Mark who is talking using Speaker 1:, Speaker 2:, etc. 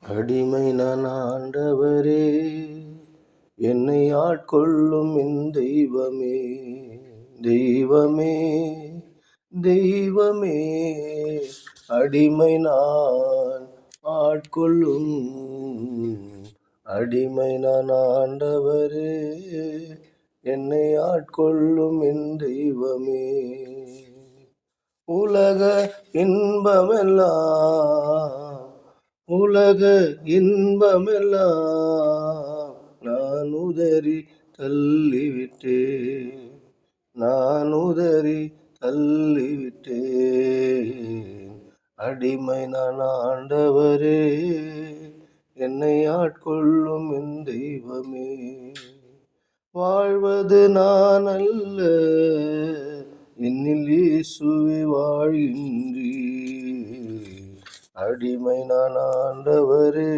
Speaker 1: அடிமை நான் ஆண்டவரே, என்னை ஆட்கொள்ளும் என் தெய்வமே, தெய்வமே, தெய்வமே. அடிமை நான் ஆட்கொள்ளும், அடிமை நான் ஆண்டவரே, என்னை ஆட்கொள்ளும் என் தெய்வமே. உலக இன்பமெல்லாம், உலக இன்பமெல்லாம் நான் உதறி தள்ளிவிட்டேன், நான் உதறி தள்ளிவிட்டேன். அடிமை நான் ஆண்டவரே, என்னை ஆட்கொள்ளும் என் தெய்வமே. வாழ்வது நான் அல்ல, என்னில் இயேசுவே வாழ்கின்றீர். அடிமை நான் ஆண்டவரே,